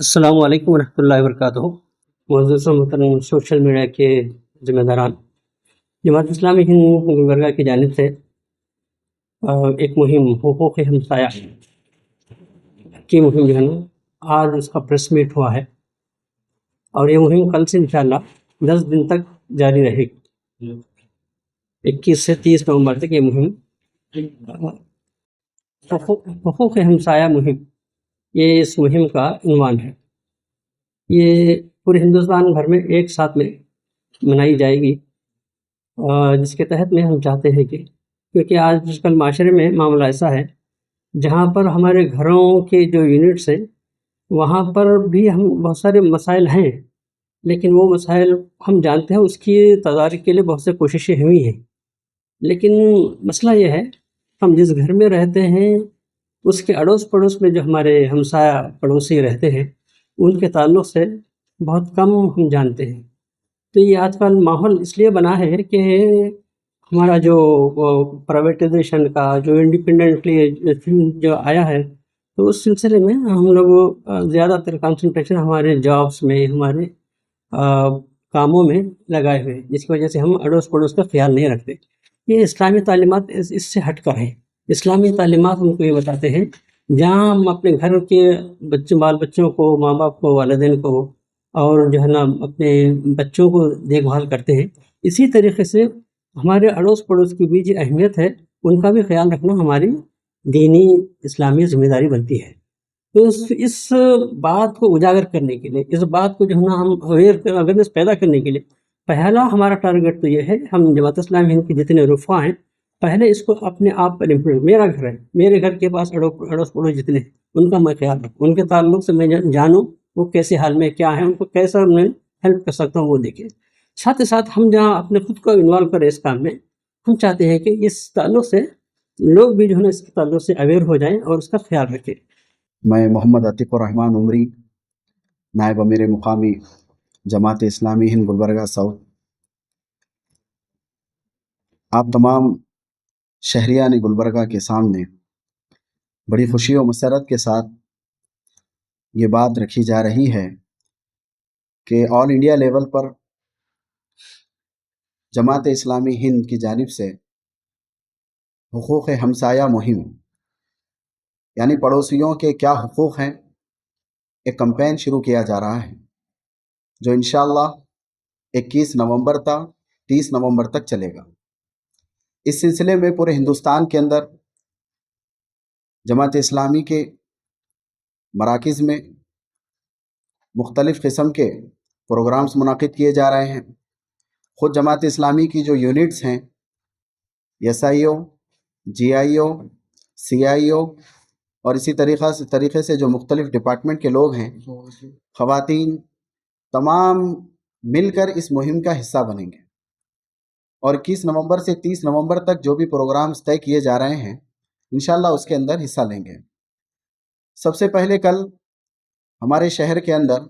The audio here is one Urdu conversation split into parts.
السلام علیکم ورحمۃ اللہ وبرکاتہ۔ معزز و محترم سوشل میڈیا کے ذمہ داران، جماعت اسلامی ہند گلبرگہ کی جانب سے ایک مہم حقوق ہمسایہ کی مہم جو ہے نا، آج اس کا پریس میٹ ہوا ہے اور یہ مہم کل سے انشاءاللہ 10 دن تک جاری رہے گی۔ 21 سے 30 نومبر تک یہ مہم حقوق ہمسایہ مہم، یہ اس مہم کا عنوان ہے۔ یہ پورے ہندوستان بھر میں ایک ساتھ میں منائی جائے گی، جس کے تحت میں ہم چاہتے ہیں کہ کیونکہ آج کل معاشرے میں معاملہ ایسا ہے جہاں پر ہمارے گھروں کے جو یونٹس ہیں وہاں پر بھی ہم بہت سارے مسائل ہیں، لیکن وہ مسائل ہم جانتے ہیں، اس کی تدارک کے لیے بہت سے کوششیں ہوئی ہیں، لیکن مسئلہ یہ ہے ہم جس گھر میں رہتے ہیں اس کے اڑوس پڑوس میں جو ہمارے ہمسایہ پڑوسی رہتے ہیں ان کے تعلق سے بہت کم ہم جانتے ہیں۔ تو یہ آج کل ماحول اس لیے بنا ہے کہ ہمارا جو پرائیویٹائزیشن کا جو انڈیپینڈنٹلی جو آیا ہے، تو اس سلسلے میں ہم لوگ زیادہ تر کنسنٹریشن ہمارے جابس میں، ہمارے کاموں میں لگائے ہوئے ہیں، جس کی وجہ سے ہم اڑوس پڑوس کا خیال نہیں رکھتے۔ یہ اسلامی تعلیمات اس سے ہٹ کر ہے۔ اسلامی تعلیمات ہم کو یہ بتاتے ہیں جہاں ہم اپنے گھر کے بال بچوں کو، ماں باپ کو، والدین کو اور جو ہے نا اپنے بچوں کو دیکھ بھال کرتے ہیں، اسی طریقے سے ہمارے اڑوس پڑوس کی بھی جو اہمیت ہے ان کا بھی خیال رکھنا ہماری دینی اسلامی ذمہ داری بنتی ہے۔ تو اس بات کو اجاگر کرنے کے لیے، اس بات کو جو ہے نا ہم اویئرنیس پیدا کرنے کے لیے پہلا ہمارا ٹارگیٹ تو یہ ہے، ہم جماعت اسلامی ہند کے جتنے رفقا ہیں پہلے اس کو اپنے آپ پر امپلیمنٹ، میرا گھر ہے، میرے گھر کے پاس اڑوس پڑوس جتنے ہیں ان کا میں خیال رکھوں، ان کے تعلق سے میں جانوں وہ کیسے حال میں کیا ہے، ان کو کیسا میں ہیلپ کر سکتا ہوں وہ دیکھیں۔ ساتھ ہی ساتھ ہم جہاں اپنے خود کو انوالو کریں اس کام میں، ہم چاہتے ہیں کہ اس تعلق سے لوگ بھی جو ہے نا اس کے تعلق سے اویئر ہو جائیں اور اس کا خیال رکھیں۔ میں محمد عتیق الرحمن عمری، نائب امیر مقامی جماعت اسلامی ہند گلبرگہ ساؤتھ، آپ تمام شہریان گلبرگہ کے سامنے بڑی خوشی و مسرت کے ساتھ یہ بات رکھی جا رہی ہے کہ آل انڈیا لیول پر جماعت اسلامی ہند کی جانب سے حقوق ہمسایہ مہم، یعنی پڑوسیوں کے کیا حقوق ہیں، ایک کمپین شروع کیا جا رہا ہے جو انشاءاللہ 21 نومبر تا 30 نومبر تک چلے گا۔ اس سلسلے میں پورے ہندوستان کے اندر جماعت اسلامی کے مراکز میں مختلف قسم کے پروگرامز منعقد کیے جا رہے ہیں۔ خود جماعت اسلامی کی جو یونٹس ہیں، ایس آئی او، جی آئی او، سی آئی او اور اسی طریقے سے جو مختلف ڈپارٹمنٹ کے لوگ ہیں، خواتین، تمام مل کر اس مہم کا حصہ بنیں گے اور 21 نومبر سے 30 نومبر تک جو بھی پروگرامز طے کیے جا رہے ہیں انشاءاللہ اس کے اندر حصہ لیں گے۔ سب سے پہلے کل ہمارے شہر کے اندر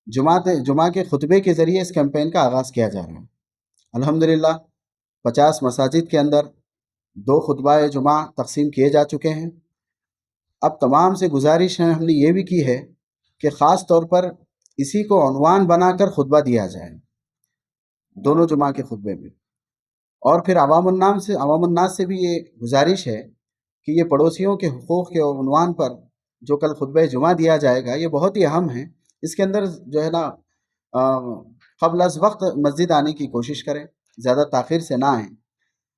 جمعہ کے خطبے کے ذریعے اس کیمپین کا آغاز کیا جا رہا ہے۔ الحمدللہ 50 مساجد کے اندر 2 خطبہ جمعہ تقسیم کیے جا چکے ہیں۔ اب تمام سے گزارش ہے، ہم نے یہ بھی کی ہے کہ خاص طور پر اسی کو عنوان بنا کر خطبہ دیا جائے دونوں جمعہ کے خطبے میں، اور پھر عوام الناس سے بھی یہ گزارش ہے کہ یہ پڑوسیوں کے حقوق کے عنوان پر جو کل خطبہ جمعہ دیا جائے گا یہ بہت ہی اہم ہے۔ اس کے اندر جو ہے نا قبل از وقت مسجد آنے کی کوشش کریں، زیادہ تاخیر سے نہ آئیں۔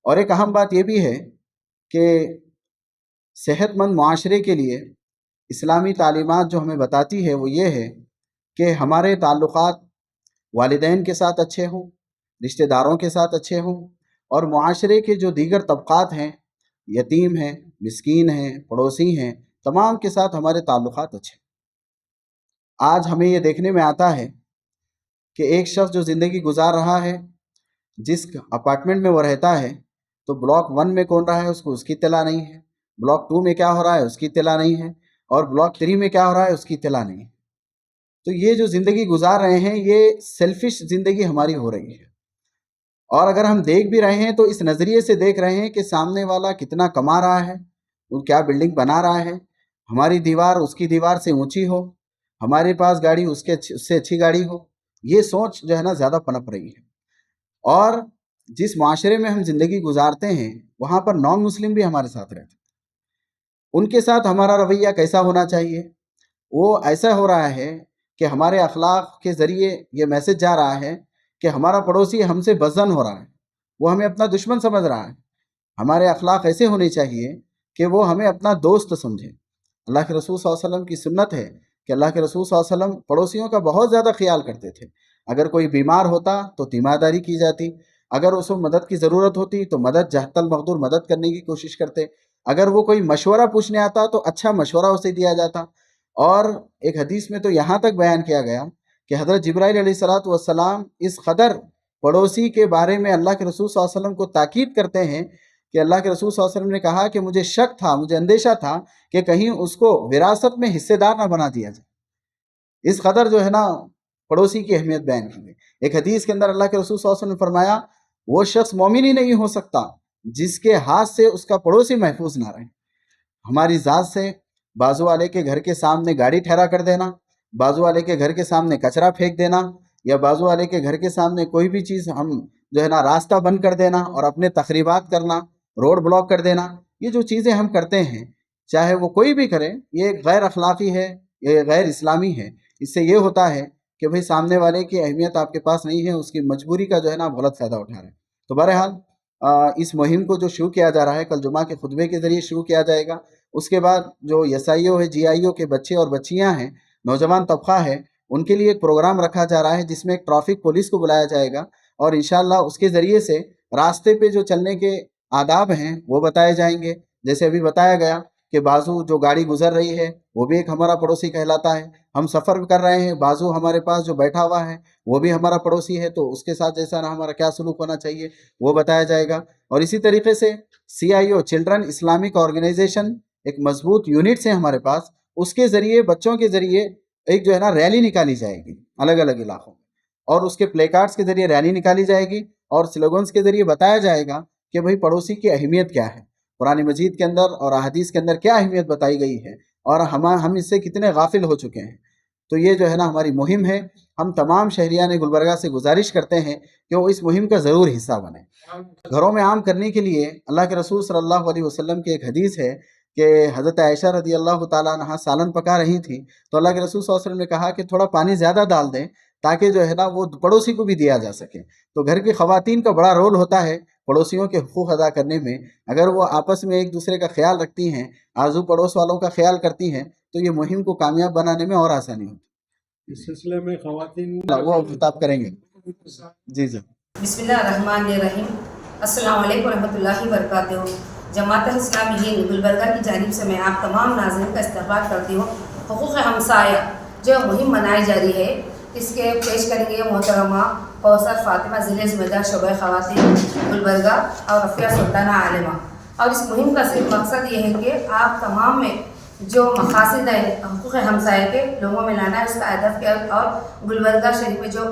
اور ایک اہم بات یہ بھی ہے کہ صحت مند معاشرے کے لیے اسلامی تعلیمات جو ہمیں بتاتی ہے وہ یہ ہے کہ ہمارے تعلقات والدین کے ساتھ اچھے ہوں، رشتہ داروں کے ساتھ اچھے ہوں، اور معاشرے کے جو دیگر طبقات ہیں، یتیم ہیں، مسکین ہیں، پڑوسی ہیں، تمام کے ساتھ ہمارے تعلقات اچھے۔ آج ہمیں یہ دیکھنے میں آتا ہے کہ ایک شخص جو زندگی گزار رہا ہے، جس اپارٹمنٹ میں وہ رہتا ہے، تو بلاک 1 میں کون رہا ہے اس کی اطلاع نہیں ہے، بلاک 2 میں کیا ہو رہا ہے اس کی اطلاع نہیں ہے، اور بلاک 3 میں کیا ہو رہا ہے اس کی اطلاع نہیں ہے۔ تو یہ جو زندگی گزار رہے ہیں یہ سیلفش زندگی ہماری ہو رہی ہے، اور اگر ہم دیکھ بھی رہے ہیں تو اس نظریے سے دیکھ رہے ہیں کہ سامنے والا کتنا کما رہا ہے، وہ کیا بلڈنگ بنا رہا ہے، ہماری دیوار اس کی دیوار سے اونچی ہو، ہمارے پاس گاڑی اس سے اچھی گاڑی ہو، یہ سوچ جو ہے نا زیادہ پنپ رہی ہے۔ اور جس معاشرے میں ہم زندگی گزارتے ہیں وہاں پر نان مسلم بھی ہمارے ساتھ رہتے ہیں، ان کے ساتھ ہمارا رویہ کیسا ہونا چاہیے؟ وہ ایسا ہو رہا ہے کہ ہمارے اخلاق کے ذریعے یہ میسج جا رہا ہے کہ ہمارا پڑوسی ہم سے بدظن ہو رہا ہے، وہ ہمیں اپنا دشمن سمجھ رہا ہے۔ ہمارے اخلاق ایسے ہونے چاہیے کہ وہ ہمیں اپنا دوست سمجھے۔ اللہ کے رسول صلی اللہ علیہ وسلم کی سنت ہے کہ اللہ کے رسول صلی اللہ علیہ وسلم پڑوسیوں کا بہت زیادہ خیال کرتے تھے۔ اگر کوئی بیمار ہوتا تو تیمارداری کی جاتی، اگر اس کو مدد کی ضرورت ہوتی تو مدد جہت المقدور مدد کرنے کی کوشش کرتے، اگر وہ کوئی مشورہ پوچھنے آتا تو اچھا مشورہ اسے دیا جاتا۔ اور ایک حدیث میں تو یہاں تک بیان کیا گیا کہ حضرت جبرائیل علیہ الصلوۃ والسلام اس قدر پڑوسی کے بارے میں اللہ کے رسول صلی اللہ علیہ وسلم کو تاکید کرتے ہیں کہ اللہ کے رسول صلی اللہ علیہ وسلم نے کہا کہ مجھے شک تھا، مجھے اندیشہ تھا کہ کہیں اس کو وراثت میں حصے دار نہ بنا دیا جائے۔ اس قدر جو ہے نا پڑوسی کی اہمیت بیان کی گئی۔ ایک حدیث کے اندر اللہ کے رسول صلی اللہ علیہ وسلم نے فرمایا وہ شخص مومن ہی نہیں ہو سکتا جس کے ہاتھ سے اس کا پڑوسی محفوظ نہ رہے۔ ہماری ذات سے بازو والے کے گھر کے سامنے گاڑی ٹھہرا کر دینا، بازو والے کے گھر کے سامنے کچرا پھینک دینا، یا بازو والے کے گھر کے سامنے کوئی بھی چیز ہم جو ہے نا راستہ بند کر دینا اور اپنے تخریبات کرنا، روڈ بلاک کر دینا، یہ جو چیزیں ہم کرتے ہیں چاہے وہ کوئی بھی کرے، یہ غیر اخلاقی ہے، یہ غیر اسلامی ہے۔ اس سے یہ ہوتا ہے کہ بھئی سامنے والے کی اہمیت آپ کے پاس نہیں ہے، اس کی مجبوری کا جو ہے نا آپ غلط فائدہ اٹھا رہے ہیں۔ تو بہرحال اس مہم کو جو شروع کیا جا رہا ہے کل جمعہ کے خطبے کے ذریعے شروع کیا جائے گا۔ اس کے بعد جو ایس آئی او ہے، جی آئی او کے بچے اور بچیاں ہیں، نوجوان طبقہ ہے، ان کے لیے ایک پروگرام رکھا جا رہا ہے جس میں ایک ٹریفک پولیس کو بلایا جائے گا، اور انشاءاللہ اس کے ذریعے سے راستے پہ جو چلنے کے آداب ہیں وہ بتائے جائیں گے۔ جیسے ابھی بتایا گیا کہ بازو جو گاڑی گزر رہی ہے وہ بھی ایک ہمارا پڑوسی کہلاتا ہے، ہم سفر کر رہے ہیں، بازو ہمارے پاس جو بیٹھا ہوا ہے وہ بھی ہمارا پڑوسی ہے، تو اس کے ساتھ جیسا نا ہمارا کیا سلوک ہونا چاہیے وہ بتایا جائے گا۔ اور اسی طریقے سے سی آئی او چلڈرن اسلامک آرگنائزیشن ایک مضبوط یونٹس ہے ہمارے پاس، اس کے ذریعے بچوں کے ذریعے ایک جو ہے نا ریلی نکالی جائے گی الگ الگ علاقوں میں، اور اس کے پلے کارڈز کے ذریعے ریلی نکالی جائے گی اور سلوگنز کے ذریعے بتایا جائے گا کہ بھئی پڑوسی کی اہمیت کیا ہے، قرآن مجید کے اندر اور احادیث کے اندر کیا اہمیت بتائی گئی ہے، اور ہم اس سے کتنے غافل ہو چکے ہیں۔ تو یہ جو ہے نا ہماری مہم ہے، ہم تمام شہریان گلبرگہ سے گزارش کرتے ہیں کہ وہ اس مہم کا ضرور حصہ بنیں۔ گھروں میں عام کرنے کے لیے اللہ کے رسول صلی اللہ علیہ وسلم کی ایک حدیث ہے کہ حضرت عائشہ رضی اللہ تعالیٰ عنہا سالن پکا رہی تھیں تو اللہ کے رسول صلی اللہ علیہ وسلم نے کہا کہ تھوڑا پانی زیادہ ڈال دیں تاکہ جو ہے نا وہ پڑوسی کو بھی دیا جا سکے۔ تو گھر کی خواتین کا بڑا رول ہوتا ہے پڑوسیوں کے حقوق ادا کرنے میں۔ اگر وہ آپس میں ایک دوسرے کا خیال رکھتی ہیں، آزو پڑوس والوں کا خیال کرتی ہیں، تو یہ مہم کو کامیاب بنانے میں اور آسانی ہوتی اس سلسلے میں خواتین وہ خطاب کریں گے۔ جی جی بسم اللہ الرحمن الرحیم۔ السلام علیکم ورحمۃ اللہ وبرکاتہ۔ جماعت اسلامی ہند گلبرگہ کی جانب سے میں آپ تمام ناظرین کا استقبال کرتی ہوں۔ حقوق ہمسایہ جو مہم منائی جا رہی ہے اس کے پیش کریں گے محترمہ کوثر فاطمہ، ضلع ذمہ دار شعبہ خواتین گلبرگہ اور رفیہ سلطانہ عالمہ۔ اور اس مہم کا صرف مقصد یہ ہے کہ آپ تمام میں جو مقاصد ہیں حقوق ہمسایہ کے لوگوں میں لانا ہے، اس کا ہدف کیا، اور گلبرگہ شریف میں جو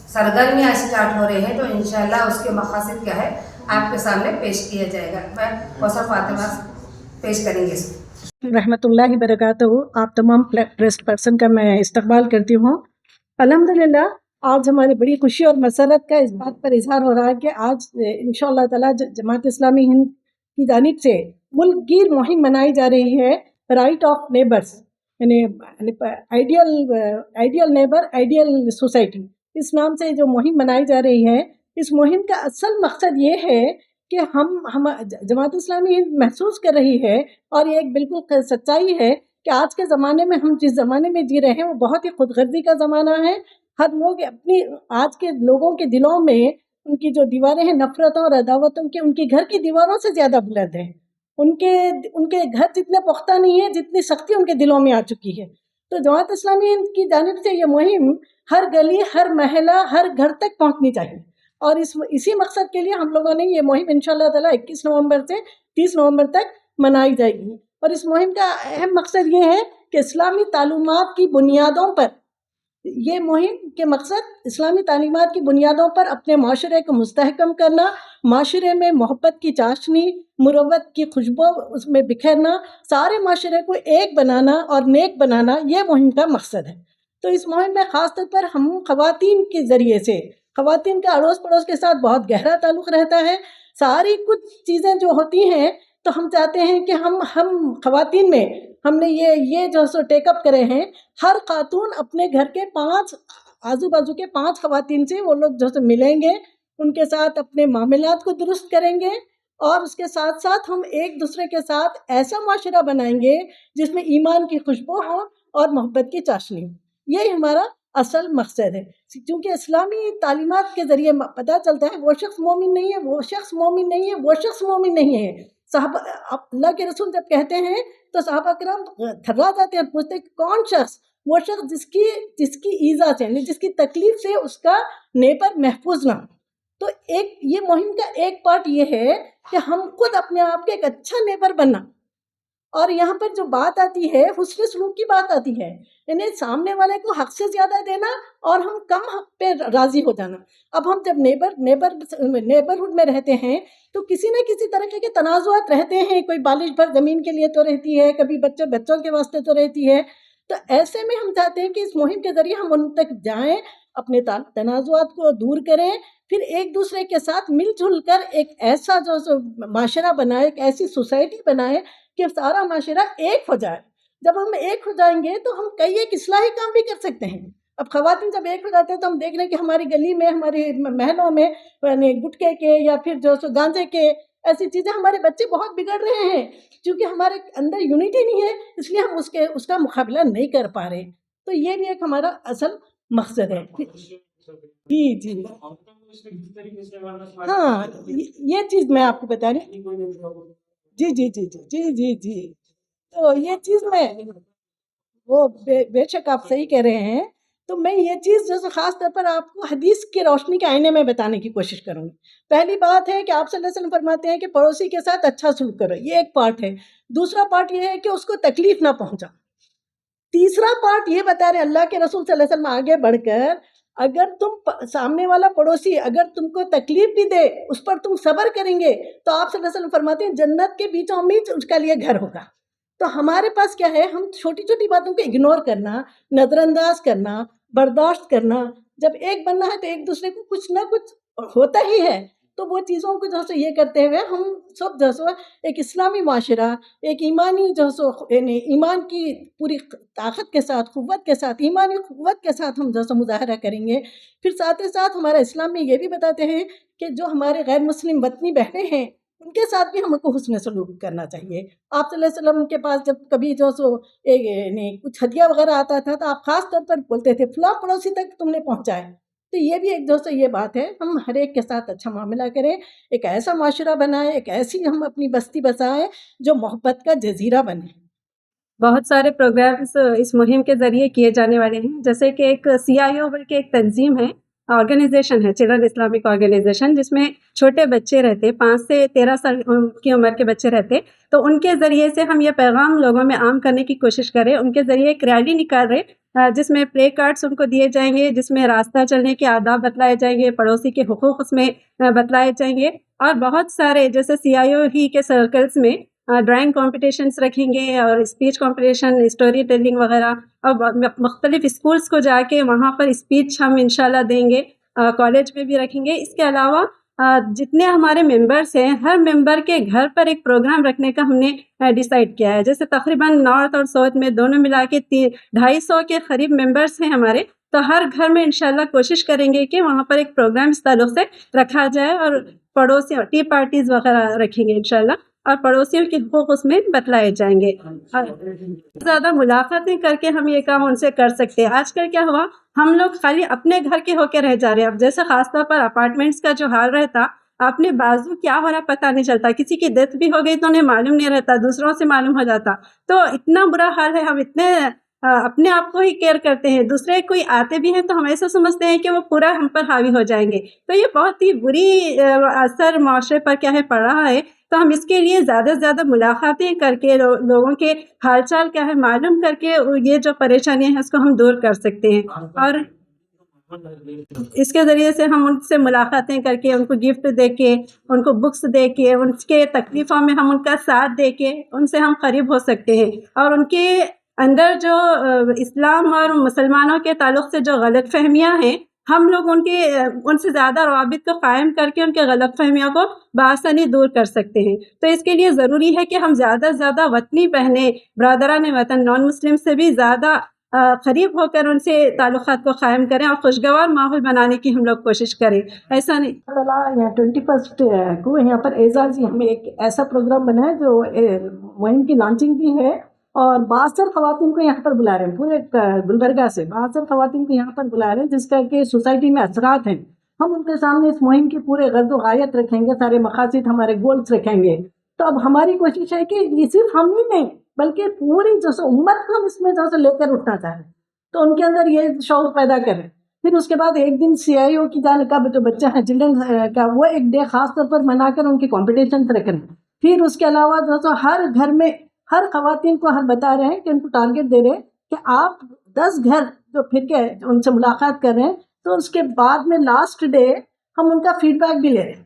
سرگرمیاں اسٹارٹ ہو رہے ہیں تو انشاءاللہ اس کے مقاصد کیا ہے آپ کے سامنے پیش کیا جائے گا۔ میں کوثر فاطمہ پیش کریں گے اس کو۔ رحمۃ اللہ وبرکاتہ۔ آپ تمام پریس پرسن کا میں استقبال کرتی ہوں۔ الحمدللہ آج ہماری بڑی خوشی اور مسرت کا اس بات پر اظہار ہو رہا ہے کہ آج انشاءاللہ تعالیٰ جماعت اسلامی ہند کی جانب سے ملک گیر مہم منائی جا رہی ہے، رائٹ آف نیبرس، یعنی آئیڈیل نیبر آئیڈیل سوسائٹی، اس نام سے جو مہم منائی جا رہی ہے۔ اس مہم کا اصل مقصد یہ ہے کہ ہم جماعت اسلامی ہند محسوس کر رہی ہے، اور یہ ایک بالکل سچائی ہے کہ آج کے زمانے میں ہم جس زمانے میں جی رہے ہیں وہ بہت ہی خود غرضی کا زمانہ ہے۔ ہر لوگ اپنی آج کے لوگوں کے دلوں میں ان کی جو دیواریں ہیں نفرتوں اور عداوتوں کی، ان کی گھر کی دیواروں سے زیادہ بلند ہیں۔ ان کے گھر جتنے پختہ نہیں ہیں جتنی سختی ان کے دلوں میں آ چکی ہے۔ تو جماعت اسلامی ہند کی جانب سے یہ مہم ہر گلی، ہر محلہ، ہر گھر تک پہنچنی چاہیے، اور اسی مقصد کے لیے ہم لوگوں نے یہ مہم انشاءاللہ تعالیٰ 21 نومبر سے 30 نومبر تک منائی جائے گی۔ اور اس مہم کا اہم مقصد یہ ہے کہ اسلامی تعلیمات کی بنیادوں پر، یہ مہم کے مقصد اسلامی تعلیمات کی بنیادوں پر اپنے معاشرے کو مستحکم کرنا، معاشرے میں محبت کی چاشنی، مروت کی خوشبو اس میں بکھیرنا، سارے معاشرے کو ایک بنانا اور نیک بنانا، یہ مہم کا مقصد ہے۔ تو اس مہم میں خاص طور پر ہم خواتین کے ذریعے سے، خواتین کا اڑوس پڑوس کے ساتھ بہت گہرا تعلق رہتا ہے. ساری کچھ چیزیں جو ہوتی ہیں تو ہم چاہتے ہیں کہ ہم خواتین میں ہم نے یہ جو سو ٹیک اپ کرے ہیں. ہر خاتون اپنے گھر کے 5 آزو بازو کے 5 خواتین سے وہ لوگ جو سو ملیں گے، ان کے ساتھ اپنے معاملات کو درست کریں گے، اور اس کے ساتھ ساتھ ہم ایک دوسرے کے ساتھ ایسا معاشرہ بنائیں گے جس میں ایمان کی خوشبو ہو اور محبت کی چاشنی ہو. یہی ہمارا اصل مقصد ہے. کیونکہ اسلامی تعلیمات کے ذریعے پتہ چلتا ہے وہ شخص مومن نہیں ہے، وہ شخص مومن نہیں ہے، وہ شخص مومن نہیں ہے. صحابہ اللہ کے رسول جب کہتے ہیں تو صحابہ کرام تھرا جاتے ہیں، پوچھتے ہیں کون شخص؟ وہ شخص جس کی ایذا سے، جس کی تکلیف سے اس کا نیبر محفوظ نہ ہو. تو یہ مہم کا ایک پارٹ یہ ہے کہ ہم خود اپنے آپ کے ایک اچھا نیبر بننا. اور یہاں پر جو بات آتی ہے حسن سلوک کی بات آتی ہے، یعنی سامنے والے کو حق سے زیادہ دینا اور ہم کم حق پہ راضی ہو جانا. اب ہم جب نیبرہڈ میں رہتے ہیں تو کسی نہ کسی طرح کے تنازعات رہتے ہیں. کوئی بالش بھر زمین کے لیے تو رہتی ہے، کبھی بچوں کے واسطے تو رہتی ہے. تو ایسے میں ہم چاہتے ہیں کہ اس مہم کے ذریعے ہم ان تک جائیں، اپنے تنازعات کو دور کریں، پھر ایک دوسرے کے ساتھ مل جل کر ایک ایسا جو معاشرہ بنائے، ایک ایسی سوسائٹی بنائے کہ سارا معاشرہ ایک ہو جائے. جب ہم ایک ہو جائیں گے تو ہم ایک اصلاحی کام بھی کر سکتے ہیں. اب خواتین جب ایک ہو جاتے ہیں تو ہم دیکھ رہے ہیں کہ ہماری گلی میں، ہماری محلوں میں یعنی گٹکے کے یا پھر جو گانجے کے ایسی چیزیں، ہمارے بچے بہت بگڑ رہے ہیں کیونکہ ہمارے اندر یونٹی نہیں ہے، اس لیے ہم اس کا مقابلہ نہیں کر پا رہے. تو یہ بھی ایک ہمارا اصل مقصد ہے. جی ہاں، یہ چیز میں آپ کو بتا رہی ہوں. جی. تو یہ چیز میں وہ بے شک آپ صحیح کہہ رہے ہیں. تو میں یہ چیز جو خاص طور پر آپ کو حدیث کی روشنی کے آئینے میں بتانے کی کوشش کروں گی. پہلی بات ہے کہ آپ صلی اللہ علیہ وسلم فرماتے ہیں کہ پڑوسی کے ساتھ اچھا سلوک کرو، یہ ایک پارٹ ہے. دوسرا پارٹ یہ ہے کہ اس کو تکلیف نہ پہنچا. تیسرا پارٹ یہ بتا رہے اللہ کے رسول صلی اللہ علیہ وسلم آگے بڑھ کر، اگر تم سامنے والا پڑوسی اگر تم کو تکلیف بھی دے، اس پر تم صبر کریں گے تو آپ صلی اللہ علیہ وسلم فرماتے ہیں جنت کے بیچوں بیچ اس کا لیے گھر ہوگا. تو ہمارے پاس کیا ہے، ہم چھوٹی چھوٹی باتوں کو اگنور کرنا، نظر انداز کرنا، برداشت کرنا. جب ایک بننا ہے تو ایک دوسرے کو کچھ نہ کچھ ہوتا ہی ہے. تو وہ چیزوں کو جو ہے یہ کرتے ہوئے ہم سب جو ہے ایک اسلامی معاشرہ، ایک ایمانی جو ہے یعنی ایمان کی پوری طاقت کے ساتھ، قوت کے ساتھ، ایمانی قوت کے ساتھ ہم جو ہے مظاہرہ کریں گے. پھر ساتھ ہی ساتھ ہمارا اسلام میں یہ بھی بتاتے ہیں کہ جو ہمارے غیر مسلم وطنی بہنیں ہیں ان کے ساتھ بھی ہم کو حسن سلوک کرنا چاہیے. آپ صلی اللہ علیہ وسلم کے پاس جب کبھی جو یعنی کچھ ہدیہ وغیرہ آتا تھا تو آپ خاص طور پر بولتے تھے فلاں پڑوسی تک تم نے پہنچائے. تو یہ بھی ایک دوستوں یہ بات ہے، ہم ہر ایک کے ساتھ اچھا معاملہ کریں، ایک ایسا معاشرہ بنائیں، ایک ایسی ہم اپنی بستی بسائیں جو محبت کا جزیرہ بنے. بہت سارے پروگرامز اس مہم کے ذریعے کیے جانے والے ہیں، جیسے کہ ایک CIO بول کے ایک تنظیم ہے، آرگنائزیشن ہے، چلڈرن اسلامک آرگنائزیشن، جس میں چھوٹے بچے رہتے، 5 سے 13 سال کی عمر کے بچے رہتے. تو ان کے ذریعے سے ہم یہ پیغام لوگوں میں عام کرنے کی کوشش کریں. ان کے ذریعے ایک ریلی نکال رہے جس میں پلے کارڈس ان کو دیے جائیں گے، جس میں راستہ چلنے کے آداب بتلائے جائیں گے، پڑوسی کے حقوق اس میں بتلائے جائیں گے. اور بہت سارے جیسے CIO ہی کے سرکلز میں ڈرائنگ کمپٹیشنس رکھیں گے اور اسپیچ کمپٹیشن، اسٹوری ٹیلنگ وغیرہ، اور مختلف اسکولس کو جا کے وہاں پر اسپیچ ہم انشاءاللہ دیں گے. کالج میں بھی رکھیں گے. اس کے علاوہ جتنے ہمارے ممبرس ہیں، ہر ممبر کے گھر پر ایک پروگرام رکھنے کا ہم نے ڈیسائیڈ کیا ہے. جیسے تقریباً نارتھ اور ساؤتھ میں دونوں ملا کے 250 کے قریب ممبرس ہیں ہمارے. تو ہر گھر میں انشاءاللہ کوشش کریں گے کہ وہاں پر ایک پروگرام اس تعلق سے رکھا جائے، اور پڑوسیوں ٹی پارٹیز وغیرہ رکھیں گے انشاءاللہ، اور پڑوسیوں کے حقوق اس میں بتلائے جائیں گے. زیادہ ملاقاتیں کر کے ہم یہ کام ان سے کر سکتے ہیں. آج کل کیا ہوا، ہم لوگ خالی اپنے گھر کے ہو کے رہ جا رہے ہیں. اب جیسے خاص طور پر اپارٹمنٹس کا جو حال رہتا، اپنے بازو کیا ہو رہا پتہ نہیں چلتا. کسی کی ڈیتھ بھی ہو گئی تو انہیں معلوم نہیں رہتا، دوسروں سے معلوم ہو جاتا. تو اتنا برا حال ہے، ہم اتنے اپنے آپ کو ہی کیئر کرتے ہیں، دوسرے کوئی آتے بھی ہیں تو ہم ایسا سمجھتے ہیں کہ وہ پورا ہم پر حاوی ہو جائیں گے. تو یہ بہت ہی بری اثر معاشرے پر کیا ہے پڑ رہا ہے. تو ہم اس کے لیے زیادہ سے زیادہ ملاقاتیں کر کے لوگوں کے حال چال کیا ہے معلوم کر کے یہ جو پریشانیاں ہیں اس کو ہم دور کر سکتے ہیں. اور اس کے ذریعے سے ہم ان سے ملاقاتیں کر کے، ان کو گفٹ دے کے، ان کو بکس دے کے، ان کے تکلیفوں میں ہم ان کا ساتھ دے کے ان سے ہم قریب ہو سکتے ہیں. اور ان کے اندر جو اسلام اور مسلمانوں کے تعلق سے جو غلط فہمیاں ہیں، ہم لوگ ان سے زیادہ روابط کو قائم کر کے ان کے غلط فہمیوں کو بآسانی دور کر سکتے ہیں. تو اس کے لیے ضروری ہے کہ ہم زیادہ سے زیادہ وطنی بہنیں، برادران وطن، نان مسلم سے بھی زیادہ قریب ہو کر ان سے تعلقات کو قائم کریں اور خوشگوار ماحول بنانے کی ہم لوگ کوشش کریں. ایسا نہیں اللہ تعالیٰ یہاں 21 کو یہاں پر اعزازی ہمیں ایک ایسا پروگرام بنا ہے جو مہم کی لانچنگ بھی ہے، اور 72 خواتین کو یہاں پر بلا رہے ہیں، پورے گلبرگہ سے 72 خواتین کو یہاں پر بلا رہے ہیں، جس کا کہ سوسائٹی میں اثرات ہیں. ہم ان کے سامنے اس مہم کی پورے غرض و غایت رکھیں گے، سارے مقاصد، ہمارے گولز رکھیں گے. تو اب ہماری کوشش ہے کہ یہ صرف ہم ہی نہیں بلکہ پوری جو سو امت کو ہم اس میں جو سو لے کر اٹھنا چاہ رہے ہیں، تو ان کے اندر یہ شعور پیدا کریں. پھر اس کے بعد ایک دن CIO کی جانب کا جو بچہ ہے چلڈرن کا، وہ ایک ڈے خاص طور پر منا کر ان کی کمپٹیشن رکھیں. پھر اس کے علاوہ جو سو ہر گھر میں ہر خواتین کو ہم بتا رہے ہیں کہ ان کو ٹارگیٹ دے رہے ہیں کہ آپ 10 گھر جو پھر کے ان سے ملاقات کر رہے ہیں، تو اس کے بعد میں لاسٹ ڈے ہم ان کا فیڈ بیک بھی لے رہے ہیں.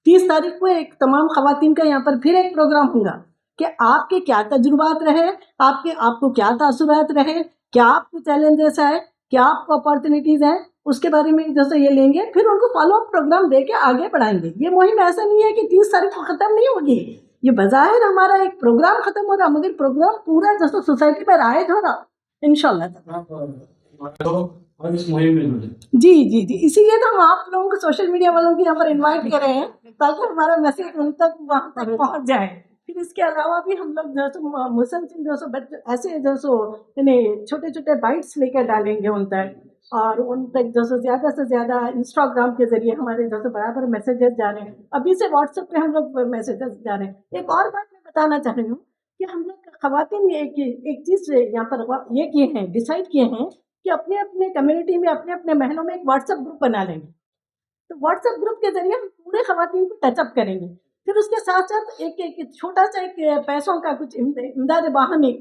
30 تاریخ کو ایک تمام خواتین کا یہاں پر پھر ایک پروگرام ہوگا کہ آپ کے کیا تجربات رہے، آپ کو کیا تاثرات رہے، کیا آپ کو چیلنجز آئے، کیا آپ کو اپارچونیٹیز ہیں، اس کے بارے میں جیسے یہ لیں گے. پھر ان کو فالو اپ پروگرام دے کے آگے بڑھائیں گے. یہ مہم ایسا نہیں ہے کہ 30 تاریخ کو ختم نہیں ہوگی. یہ بظاہر ہمارا ایک پروگرام ختم ہو رہا، مگر پروگرام پورا جیسے سوسائٹی میں رائج ہو رہا انشاءاللہ. اور اس مہم میں جی اسی لیے تو ہم آپ لوگوں کو سوشل میڈیا والوں کی یہاں پر انوائٹ کر رہے ہیں تاکہ ہمارا میسج ان تک وہاں تک پہنچ جائے. پھر اس کے علاوہ بھی ہم لوگ جو سو مسلسل جو سو ایسے جو سو چھوٹے چھوٹے بائٹس لے کر ڈالیں گے ان تک، اور ان تک جو سو زیادہ سے زیادہ انسٹاگرام کے ذریعے ہمارے جو سو برابر میسیجز جا رہے ہیں. ابھی سے واٹس ایپ پہ ہم لوگ میسیجز جا رہے ہیں. ایک اور بات میں بتانا چاہ رہی ہوں کہ ہم لوگ خواتین ایک چیز یہاں پر یہ کیے ہیں، ڈیسائیڈ کیے ہیں کہ اپنے اپنے کمیونٹی میں اپنے اپنے محلوں میں ایک واٹس ایپ گروپ بنا لیں گے. تو واٹس ایپ گروپ کے ذریعے ہم پورے خواتین کو ٹچ اپ کریں گے. پھر اس کے ساتھ ساتھ ایک چھوٹا سا ایک پیسوں کا کچھ امداد باہمی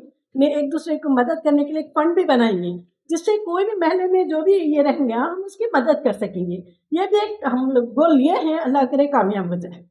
ایک دوسرے کو مدد کرنے کے لیے ایک فنڈ بھی بنائیں گے، جس سے کوئی بھی محلے میں جو بھی یہ رہیں گے ہم اس کی مدد کر سکیں گے. یہ بھی ایک ہم لوگ گول لیے ہیں، اللہ کرے کامیاب ہو جائے.